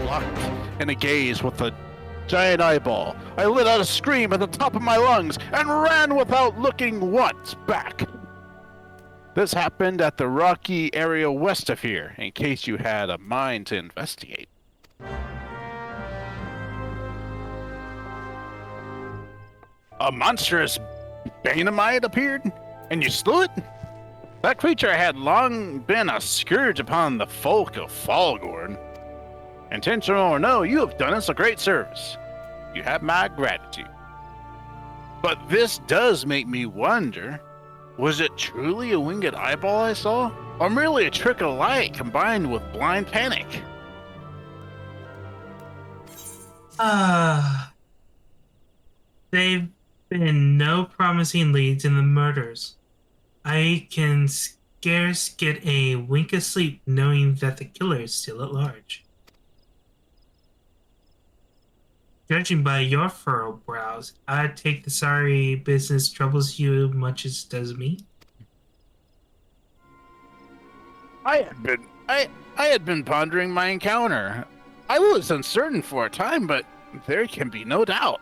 locked in a gaze with a giant eyeball. I let out a scream at the top of my lungs and ran without looking once back. This happened at the rocky area west of here, in case you had a mind to investigate. A monstrous Banamite appeared, and you slew it? That creature had long been a scourge upon the folk of Falgorn. Intentional or no, you have done us a great service. You have my gratitude. But this does make me wonder, was it truly a winged eyeball I saw? Or merely a trick of light combined with blind panic? They've been no promising leads in the murders. I can scarce get a wink of sleep knowing that the killer is still at large. Judging by your furrowed brows, I'd take the sorry business troubles you much as it does me. I had been pondering my encounter. I was uncertain for a time, but there can be no doubt.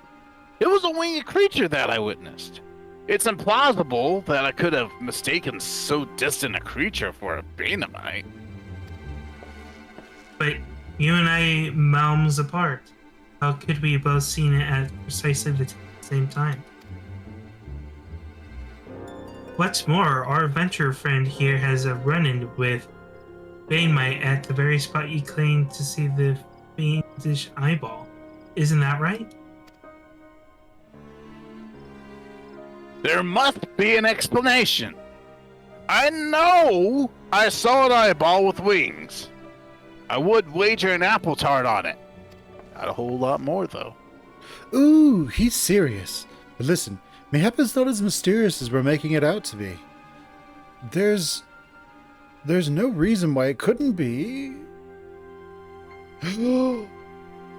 It was a winged creature that I witnessed. It's implausible that I could have mistaken so distant a creature for a Banamite. But you and I miles apart. How could we have both seen it at precisely the same time? What's more, our adventurer friend here has a run-in with Banamite at the very spot you claimed to see the fiendish eyeball. Isn't that right? There must be an explanation. I know I saw an eyeball with wings. I would wager an apple tart on it. Not a whole lot more, though. Ooh, he's serious. But listen, mayhap it's not as mysterious as we're making it out to be. There's no reason why it couldn't be.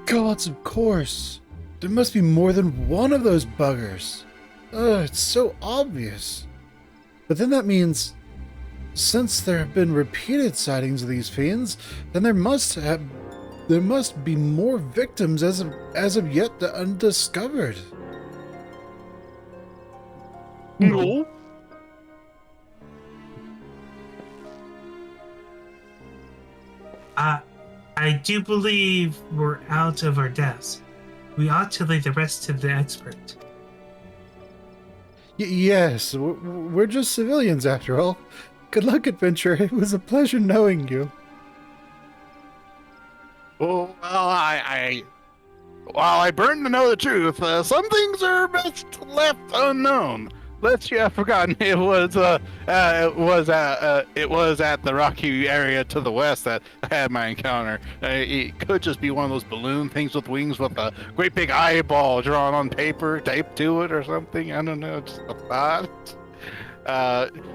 Gods, of course. There must be more than one of those buggers. It's so obvious. But then that means, since there have been repeated sightings of these fiends, then there must be more victims as of yet undiscovered. No. I do believe we're out of our depths. We ought to leave the rest to the expert. Yes, we're just civilians after all. Good luck, adventurer. It was a pleasure knowing you. Well, while I burn to know the truth, some things are best left unknown. Lest you have forgotten, it was at the rocky area to the west that I had my encounter. It could just be one of those balloon things with wings with a great big eyeball drawn on paper, taped to it or something. I don't know, just a thought.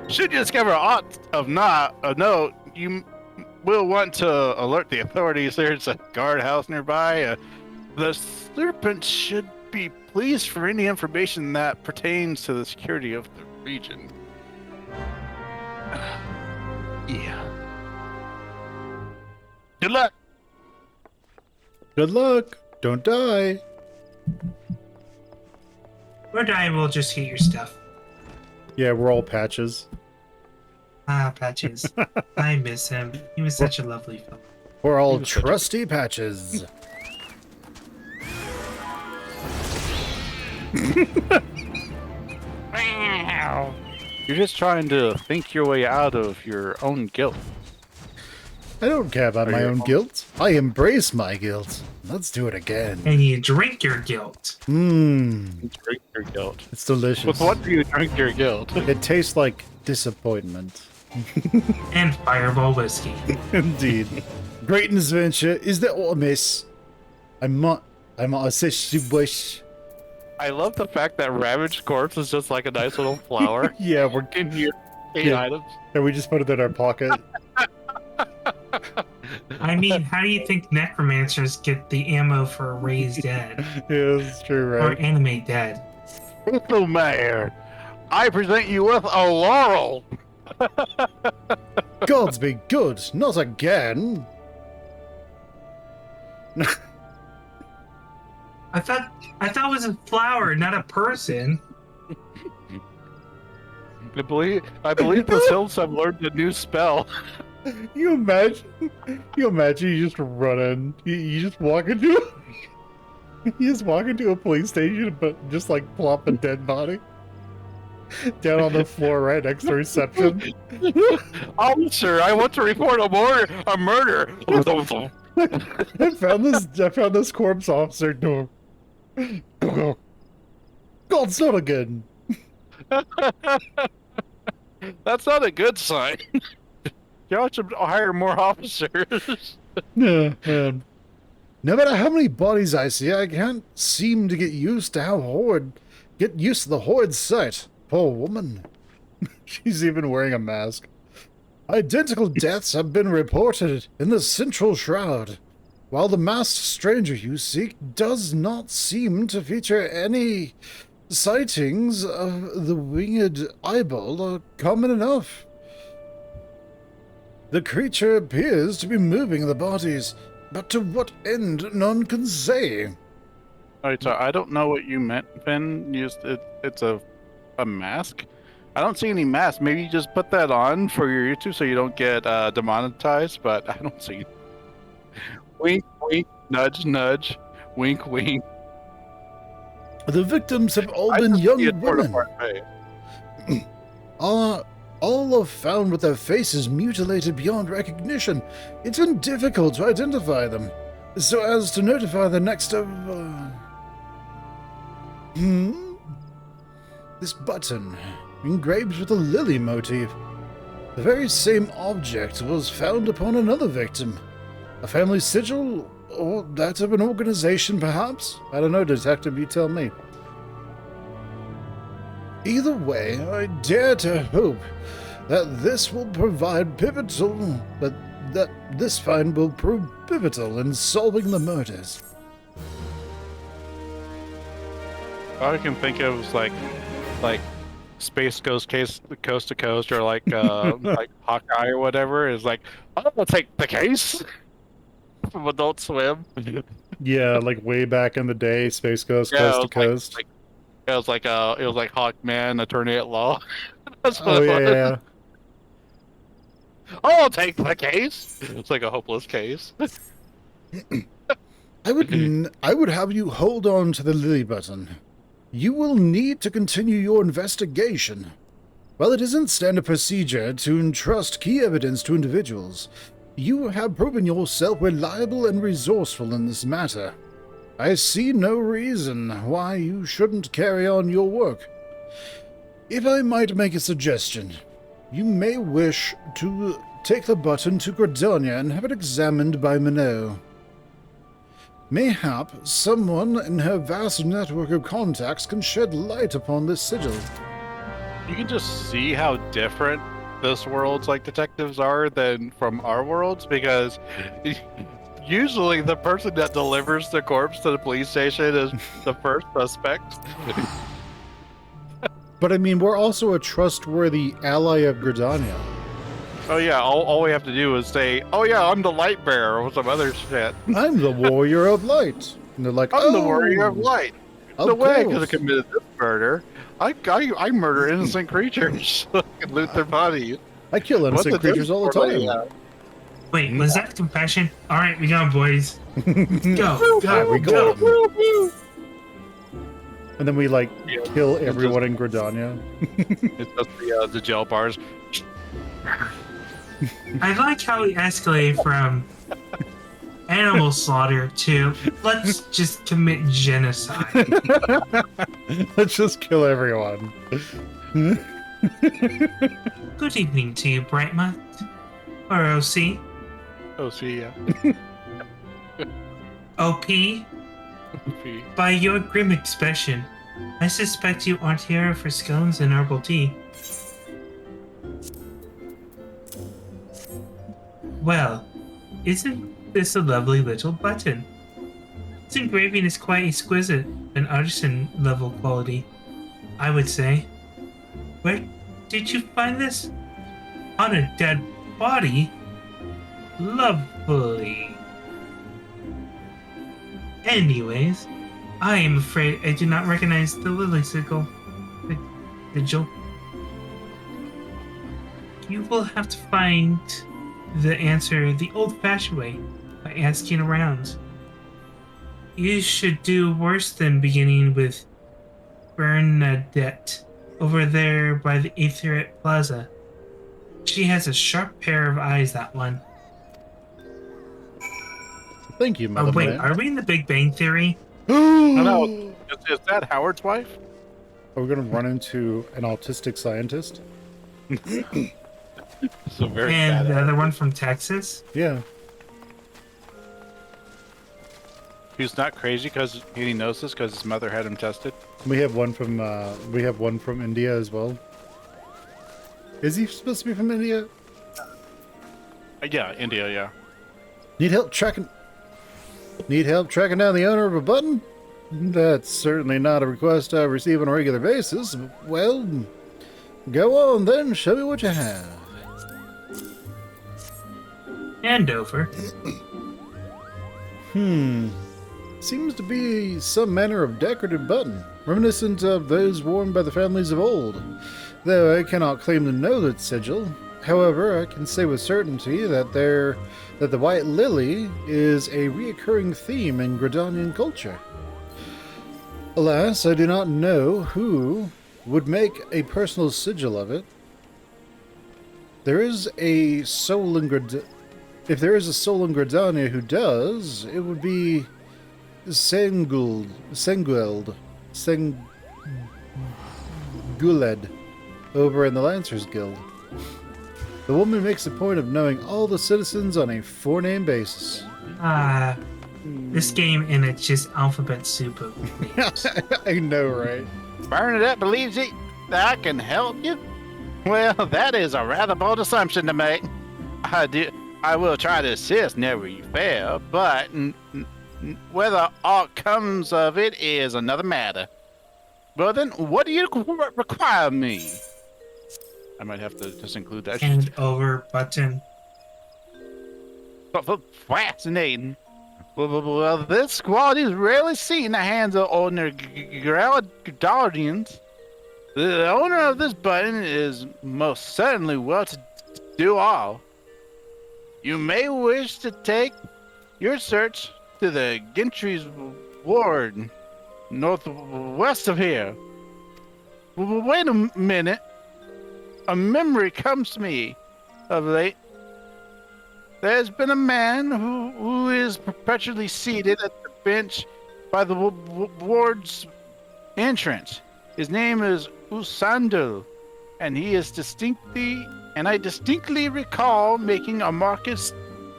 Should you discover aught of note, you will want to alert the authorities. There's a guardhouse nearby. The serpent should be pleased for any information that pertains to the security of the region. Yeah. Good luck. Good luck. Don't die. Or die, we'll just get your stuff. Yeah, we're all Patches. Patches. I miss him. He was such a lovely fellow. We're all trusty Patches. You're just trying to think your way out of your own guilt. I don't care about my own guilt. I embrace my guilt. Let's do it again. And you drink your guilt. Drink your guilt. It's delicious. With what do you drink your guilt? It tastes like disappointment. And Fireball whiskey. Indeed. Great adventure is the miss. I'm a wish. I love the fact that Ravaged Corpse is just like a nice little flower. Yeah, we're in your 8 items. And we just put it in our pocket. I mean, how do you think necromancers get the ammo for a raised dead? Yeah, that's true, right? Or animate dead? So, Mayor, I present you with a laurel. Gods be good, not again. I thought it was a flower, not a person. I believe the Sylphs have learned a new spell. You imagine you just run in, you just walk into a police station, but just like plop a dead body down on the floor right next to reception. Officer, I want to report a murder. I found this corpse, officer. No. God's not again. That's not a good sign. Y'all should hire more officers. Yeah, man. No matter how many bodies I see, I can't seem to get used to the Horde's sight. Poor woman. She's even wearing a mask. Identical deaths have been reported in the central shroud, while the masked stranger you seek does not seem to feature any sightings of the winged eyeball are common enough. The creature appears to be moving the bodies, but to what end none can say. Alright, so I don't know what you meant, Finn. It's a mask? I don't see any mask. Maybe you just put that on for your YouTube so you don't get demonetized, but I don't see. Wink, wink, nudge, nudge, wink, wink. The victims have all been young women. All are found with their faces mutilated beyond recognition. It's been difficult to identify them, so as to notify the next of... This button, engraved with a lily motif. The very same object was found upon another victim. A family sigil, or that of an organization, perhaps? I don't know, detective, you tell me. Either way, I dare to hope that this will provide pivotal... that this find will prove pivotal in solving the murders. All I can think of is like Space Ghost Coast to Coast, or like like Hawkeye or whatever. Is like, I'll take the case from Adult Swim. Yeah, like way back in the day, Space Ghost Coast to Coast. It was like Hawkman, attorney at law. That's what Oh it was. yeah. I'll take the case. It's like a hopeless case. I would have you hold on to the lily button. You will need to continue your investigation. While it isn't standard procedure to entrust key evidence to individuals, you have proven yourself reliable and resourceful in this matter. I see no reason why you shouldn't carry on your work. If I might make a suggestion, you may wish to take the button to Gradonia and have it examined by Mannor. Mayhap someone in her vast network of contacts can shed light upon this sigil. You can just see how different this world's like detectives are than from our worlds, because usually the person that delivers the corpse to the police station is the first suspect. But I mean, we're also a trustworthy ally of Gradonia. Oh yeah, all we have to do is say, "Oh yeah, I'm the light bearer," or some other shit. I'm the warrior of light. And they're like, I'm the warrior of light. No way I could have course. committed this murder. I murder innocent creatures so I can loot their bodies. I kill innocent creatures all the time. Wait, was that compassion? All right, we got 'em, boys. Go, go, we go. got 'em. And then we like kill everyone in Gradonia. It's just the jail bars. I like how we escalate from animal slaughter to let's just commit genocide. Let's just kill everyone. Good evening to you, Brightmouth. Or OC. Oh, see, yeah. OP. By your grim expression, I suspect you aren't here for scones and herbal tea. Well, isn't this a lovely little button? Its engraving is quite exquisite, an artisan level quality, I would say. Where did you find this? On a dead body? Lovely. Anyways, I am afraid I do not recognize the lily sigil. Sigil. You will have to find the answer the old-fashioned way, by asking around. You should do worse than beginning with Bernadette over there by the Aetherite Plaza. She has a sharp pair of eyes, that one. Thank you, Oh, Mother wait, Man. are we in the Big Bang Theory? No, is that Howard's wife? Are we going to run into an autistic scientist? So very And the bad. other one from Texas? Yeah. He's not crazy because he knows this because his mother had him tested. We have one from India as well. Is he supposed to be from India? Yeah, India, yeah. Need help tracking down the owner of a button? That's certainly not a request I receive on a regular basis. Well, go on then, show me what you have. And over. Seems to be some manner of decorative button, reminiscent of those worn by the families of old. Though I cannot claim to know that sigil. However, I can say with certainty that the white lily is a reoccurring theme in Gridanian culture. Alas, I do not know who would make a personal sigil of it. There is a soul in If there is a soul in Gridania who does, it would be Senguled, Guled, over in the Lancers Guild. The woman makes a point of knowing all the citizens on a four-name basis. This game and it's just alphabet soup of names. I know, right? Bernadette believes that I can help you? Well, that is a rather bold assumption to make. I will try to assist never you fail, but whether aught comes of it is another matter. Well then, what do you require of me? I might have to just include that. And over button. Fascinating. Well, this quality is rarely seen in the hands of ordinary guardians. The owner of this button is most certainly well to do all. You may wish to take your search to the Gentry's ward, northwest of here. Wait a minute. A memory comes to me of late. There's been a man who is perpetually seated at the bench by the ward's entrance. His name is Usandul, and I distinctly recall making a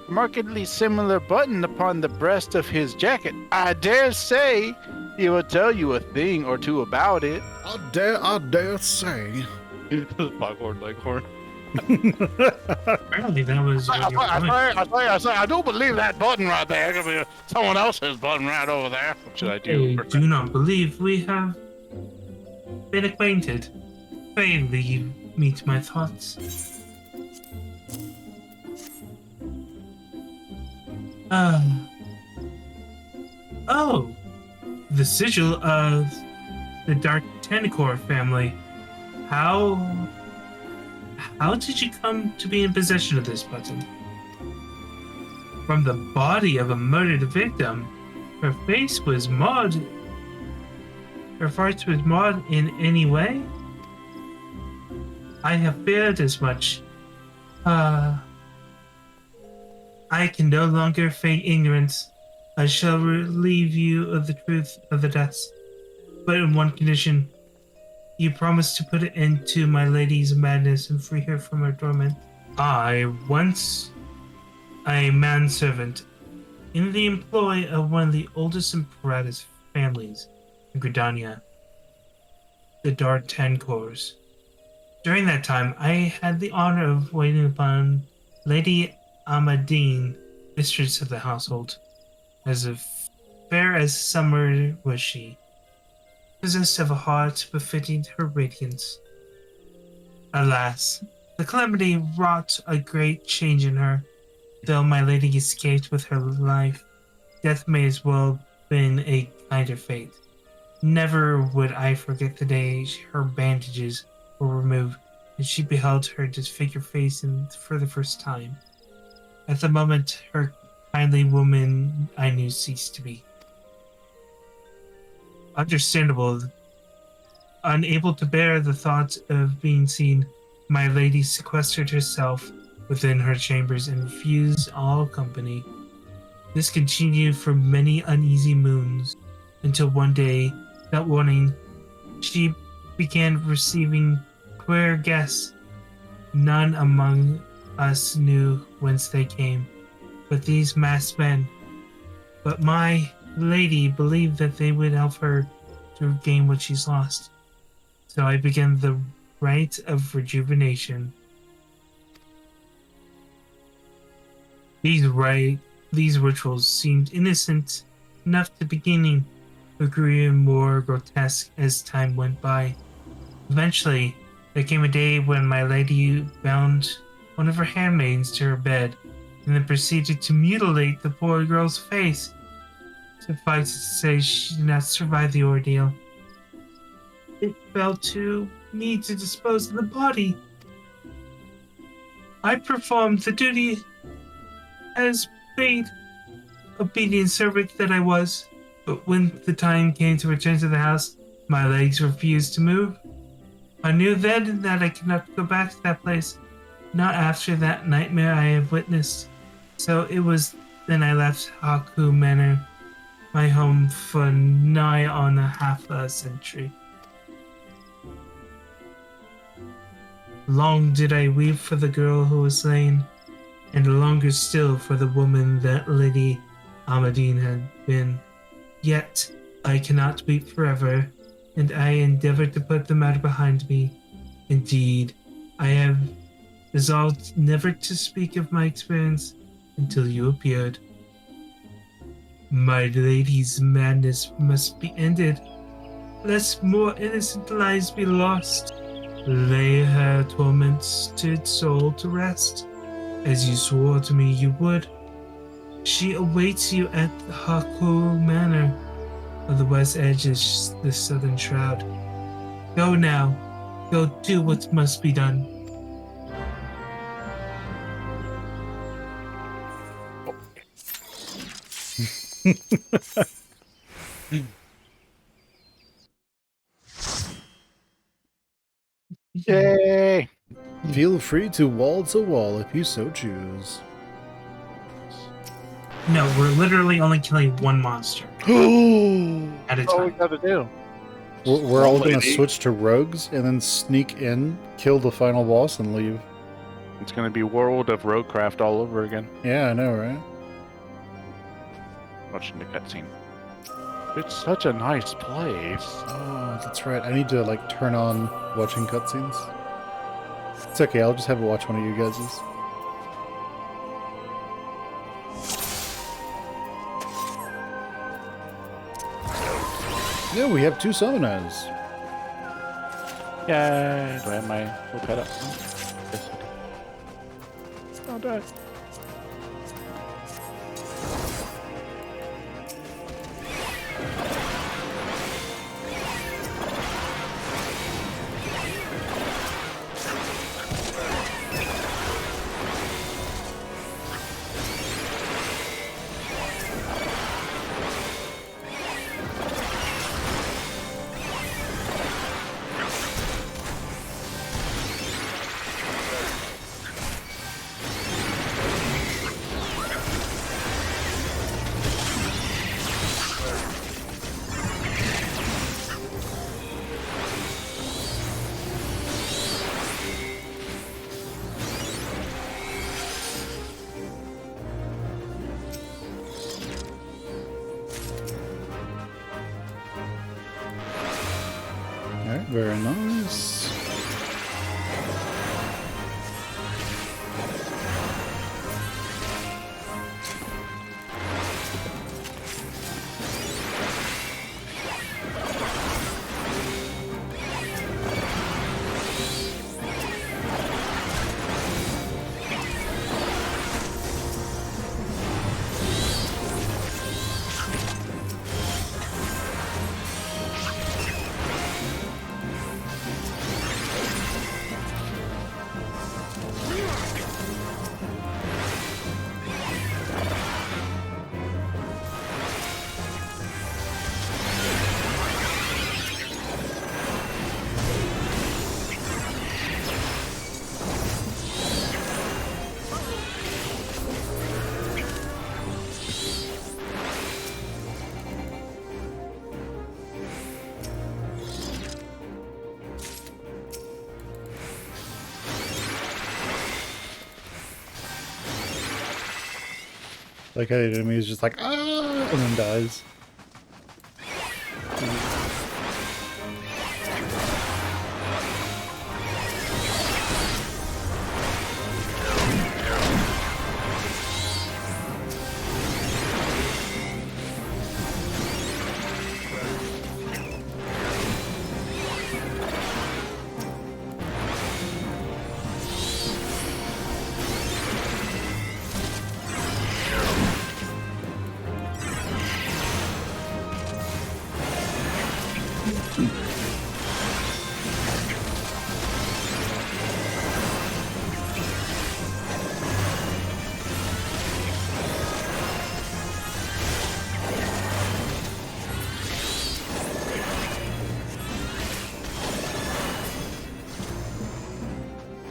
markedly similar button upon the breast of his jacket. I dare say he will tell you a thing or two about it. I dare say. Leghorn. Apparently that was what you were doing. I do believe that button right there could be someone else's button right over there. What should I do? I do not believe we have been acquainted. Pray leave me to my thoughts. Oh, the sigil of the Dark Tenicor family. How did you come to be in possession of this button? From the body of a murdered victim, her face was marred. Her face was marred in any way? I have feared as much. I can no longer feign ignorance. I shall relieve you of the truth of the deaths, but in one condition. You promise to put an end to my lady's madness and free her from her torment. I, once a manservant, in the employ of one of the oldest and proudest families in Gridania, the Dark Tencors. During that time, I had the honor of waiting upon Lady Amadine, mistress of the household. As fair as summer was she, possessed of a heart befitting her radiance. Alas, the calamity wrought a great change in her. Though my lady escaped with her life, death may as well been a kinder fate. Never would I forget the day her bandages were removed and she beheld her disfigured face for the first time. At the moment, her kindly woman I knew ceased to be. Understandable. Unable to bear the thought of being seen, my lady sequestered herself within her chambers and refused all company. This continued for many uneasy moons, until one day, without warning, she began receiving queer guests. None among us knew whence they came, but these masked men. But my lady believed that they would help her to regain what she's lost. So I began the rite of rejuvenation. These rituals seemed innocent enough to beginning, but grew more grotesque as time went by. Eventually, there came a day when my lady bound one of her handmaids to her bed, and then proceeded to mutilate the poor girl's face. Suffice it to say, she did not survive the ordeal. It fell to me to dispose of the body. I performed the duty as paid, obedient servant that I was. But when the time came to return to the house, my legs refused to move. I knew then that I could not go back to that place, not after that nightmare I have witnessed. So it was then I left Haukke Mannor, my home, for nigh on half a century. Long did I weep for the girl who was slain, and longer still for the woman that Lady Amadine had been. Yet I cannot weep forever, and I endeavored to put the matter behind me. Indeed, I have resolved never to speak of my experience until you appeared. My lady's madness must be ended, lest more innocent lives be lost. Lay her tormented soul to rest, as you swore to me you would. She awaits you at Haukke Mannor, on the west edge of the southern shroud. Go now. Go do what must be done. Yay! Feel free to waltz a wall if you so choose. No, we're literally only killing one monster We're at a That's all we time. gotta do. all gonna Lady. switch to rogues and then sneak in, kill the final boss, and leave. It's gonna be World of Roadcraft all over again. Yeah, I know, right? Watching the cutscene. It's such a nice place. Oh, that's right. I need to like turn on watching cutscenes. It's okay. I'll just have it watch one of you guys's. Yeah, we have 2 summoners. Yay! Do I have my little pet up? Yes, I do. Oh, die. Alright, very nice. Like how the enemy is just like, ah, and then dies.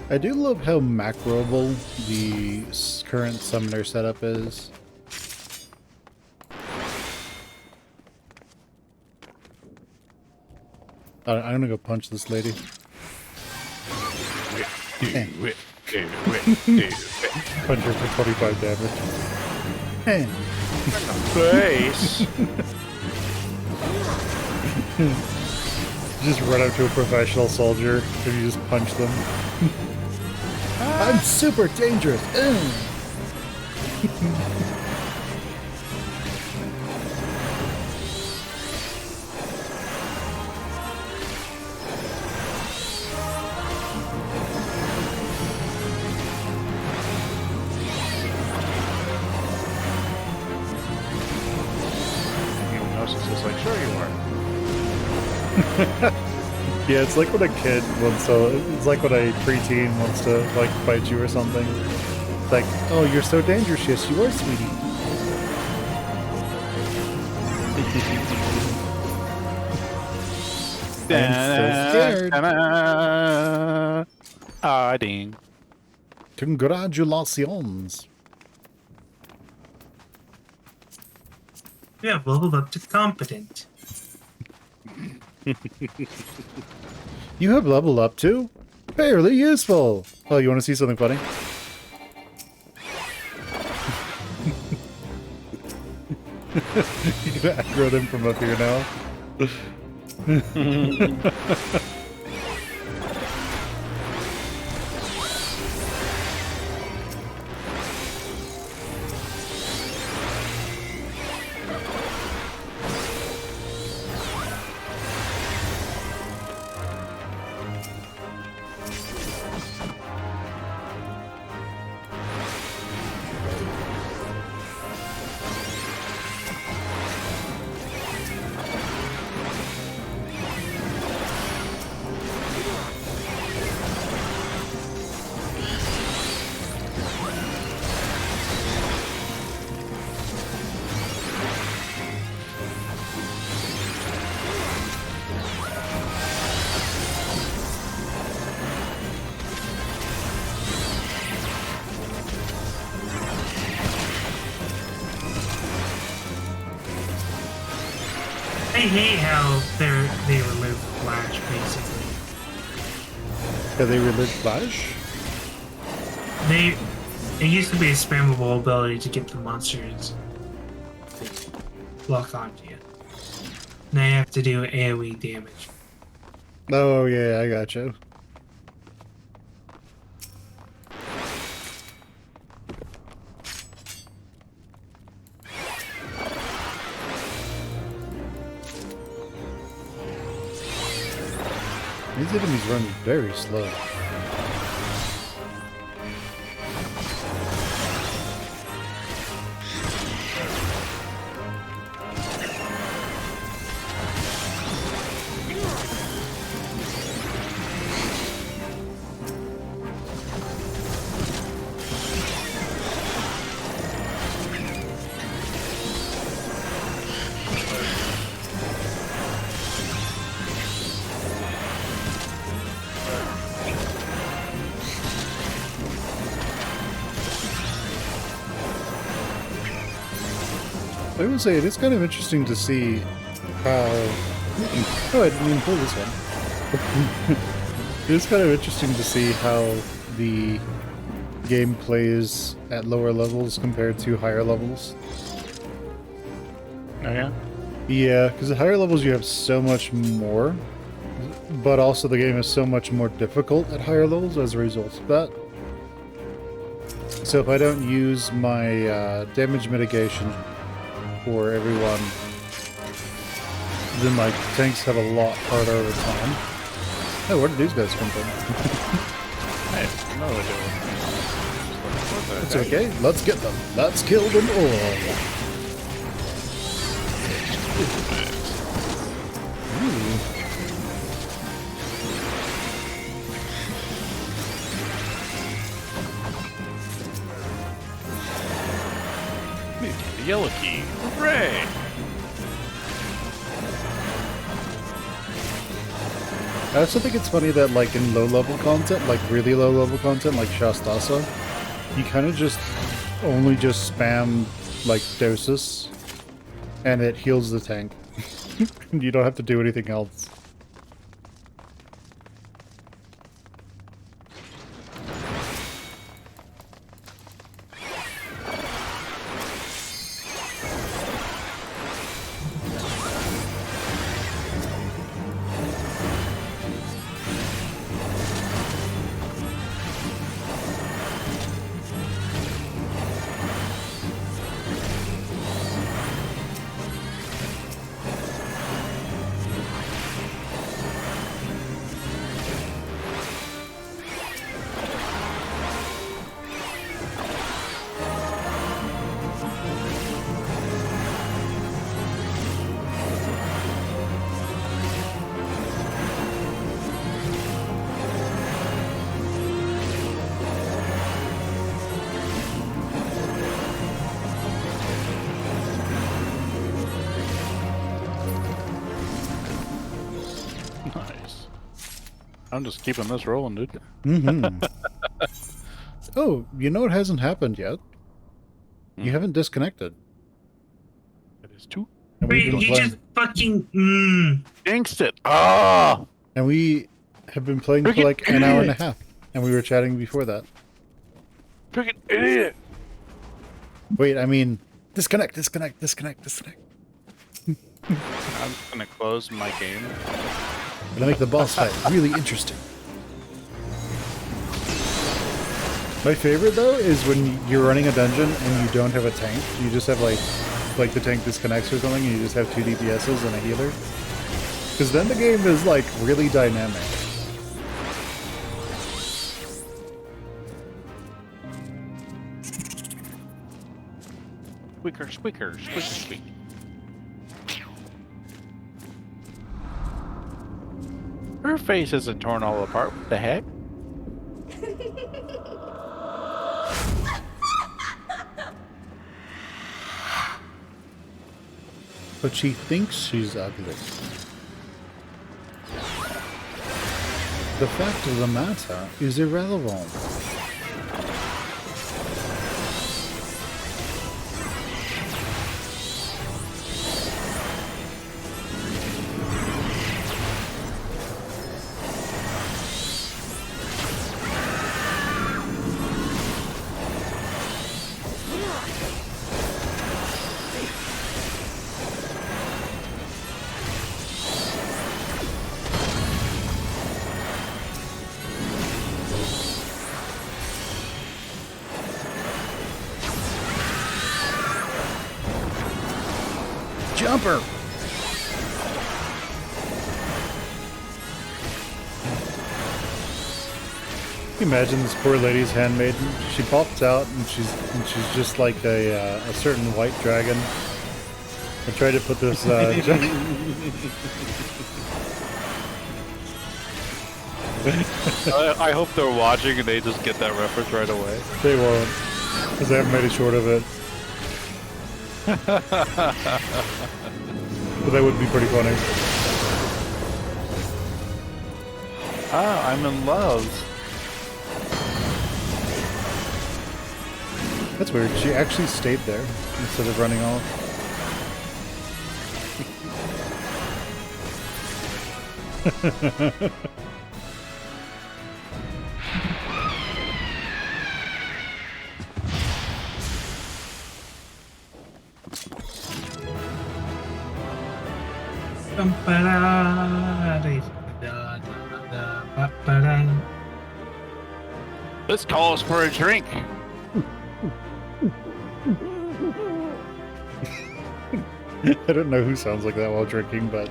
I do love how macroable the current summoner setup is. I'm gonna go punch this lady. Punch her for 25 damage. Face. Just run up to a professional soldier and you just punch them. I'm super dangerous. Hypnosis is like, sure you are. Yeah, it's like when a kid wants to, it's like when a preteen wants to, like, fight you or something. It's like, oh, you're so dangerous. Yes, you are, sweetie. I'm so scared. Ah, ding. Congratulations. You have leveled up to competent. You have leveled up to fairly useful. Oh, you want to see something funny? You can aggro them from up here now. I hate how they remove Flash, basically. Have they removed Flash? It used to be a spammable ability to get the monsters to lock onto you. Now you have to do AoE damage. Oh, yeah, I gotcha. These enemies run very slow. I will say it is kind of interesting to see how. Oh, I didn't even pull this one. It is kind of interesting to see how the game plays at lower levels compared to higher levels. Oh yeah. Yeah, because at higher levels you have so much more, but also the game is so much more difficult at higher levels as a result of that. So if I don't use my damage mitigation for everyone, then my tanks have a lot harder over time. Oh, where did these guys come from? Hey, no idea. It's okay, let's get them. Let's kill them all. Ooh. The yellow key. Hooray! I also think it's funny that, like, in low-level content, like really low-level content, like Shastasa, you kind of just only just spam, like, Dosis, and it heals the tank. You don't have to do anything else. Nice. I'm just keeping this rolling, dude. Mm-hmm. Oh, you know what hasn't happened yet? You haven't disconnected. It is two. And Wait, we've been you playing, just fucking. Jinxed it. Oh! and we have been playing for like an hour and a half. And we were chatting before that. Freaking idiot! Wait, I mean, disconnect, disconnect, disconnect, disconnect. I'm just gonna close my game. Gonna make the boss fight really interesting. My favorite though is when you're running a dungeon and you don't have a tank. You just have like the tank disconnects or something, and you just have 2 DPSs and a healer. Because then the game is like really dynamic. Squeaker, squeaker, squeaker, squeak. Her face isn't torn all apart. What the heck? But she thinks she's ugly. The fact of the matter is irrelevant. Jumper! Can you imagine this poor lady's handmaiden? She pops out and she's just like a certain white dragon. I tried to put this. I hope they're watching and they just get that reference right away. They won't, because I haven't made a short of it. But that would be pretty funny. Ah, I'm in love. That's weird. She actually stayed there instead of running off. This calls for a drink. I don't know who sounds like that while drinking, but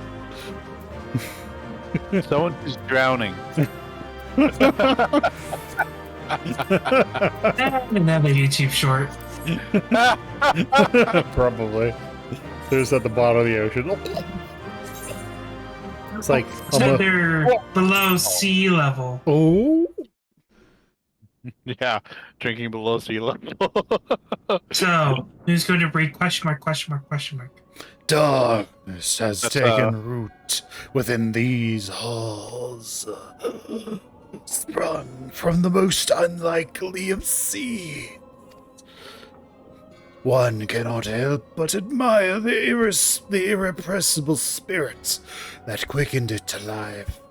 Someone is drowning. Another YouTube short. probably. They're just at the bottom of the ocean. It's like So they're below sea level. oh, Yeah, drinking below sea level. So who's going to break question mark, question mark, question mark? darkness has That's, taken root within these halls, sprung from the most unlikely of seeds. One cannot help but admire the irrepressible spirit that quickened it to life.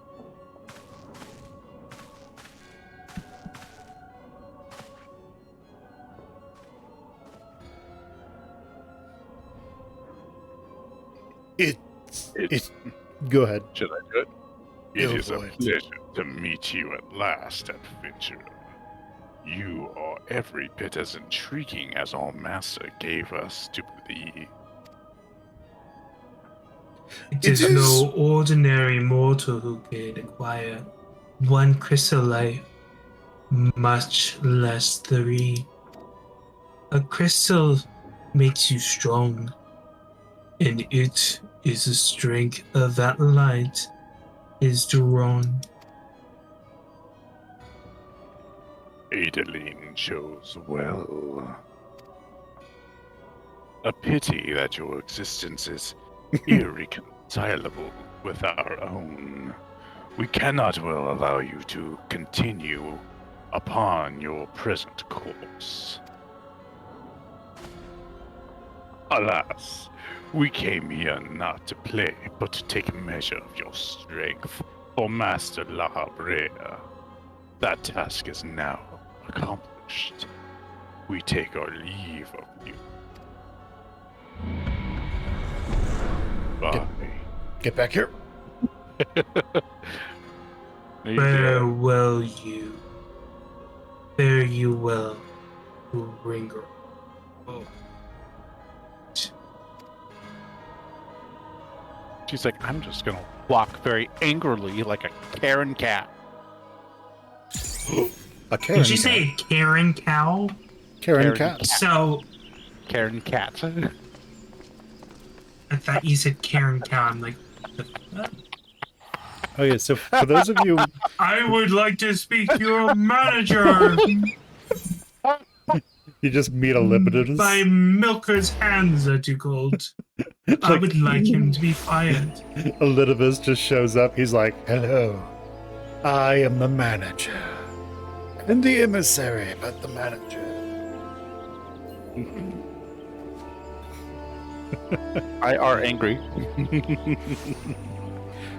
It. Go ahead. Should I do it? It Go is a for it. pleasure to meet you at last, adventurer. You are every bit as intriguing as our master gave us to believe. It It is is- no ordinary mortal who can acquire one crystal life, much less 3. A crystal makes you strong, and it is the strength of that light is drawn. Adeline chose well. A pity that your existence is irreconcilable with our own. We cannot well allow you to continue upon your present course. Alas, we came here not to play, but to take measure of your strength for Master La Brea. That task is now accomplished. We take our leave of you. Bye. Get back here. Farewell, you. Fare you well, Ringer. Oh. She's like, I'm just gonna walk very angrily like a Karen cat. A Karen Did you cat. say Karen cow? Karen Karen cat? So Karen cat. I thought you said Karen cow. I'm like, the fuck? Oh yeah. So for those of you, I would like to speak to your manager. you just meet a Libidinous. By Milker's hands are too cold. I would like him to be fired. Elidibus just shows up. He's like, "Hello, I am the manager, and the emissary, but the manager." I are angry. All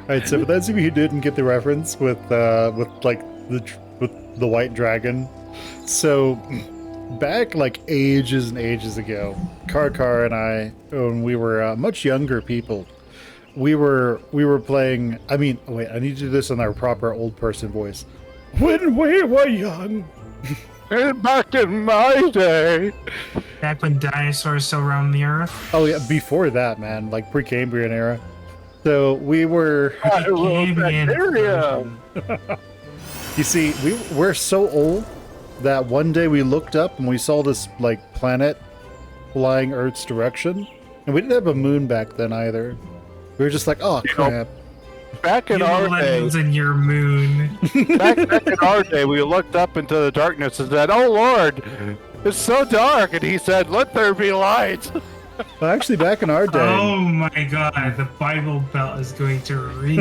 right. So for those of you who didn't get the reference with like the white dragon, so back like ages and ages ago, Karkar and I, when we were much younger people, we were playing. I mean, wait, I need to do this in our proper old person voice. When we were young. Back in my day. Back when dinosaurs still roamed the earth. Oh yeah, before that, man, like pre-Cambrian era. So we were. Bacteria. You see, we're so old that one day we looked up and we saw this like planet flying Earth's direction, and we didn't have a moon back then either. We were just like, oh You know, crap. Back in You our day, millennials and your moon. back in our day, we looked up into the darkness and said, "Oh Lord, it's so dark," and He said, "Let there be light." Well, actually, back in our day, Oh my god, the Bible Belt is going to read.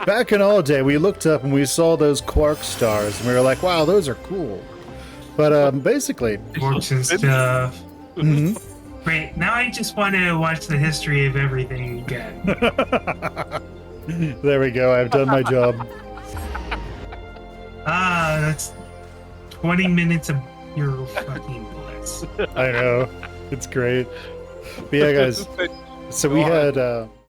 back in our day, we looked up and we saw those quark stars, and we were like, wow, those are cool. But basically, Works and stuff. mhm. Great, now I just want to watch the history of everything again. There we go. I've done my job. Ah, that's 20 minutes of pure fucking bliss. I know. It's great. But yeah, guys. So Go we on. had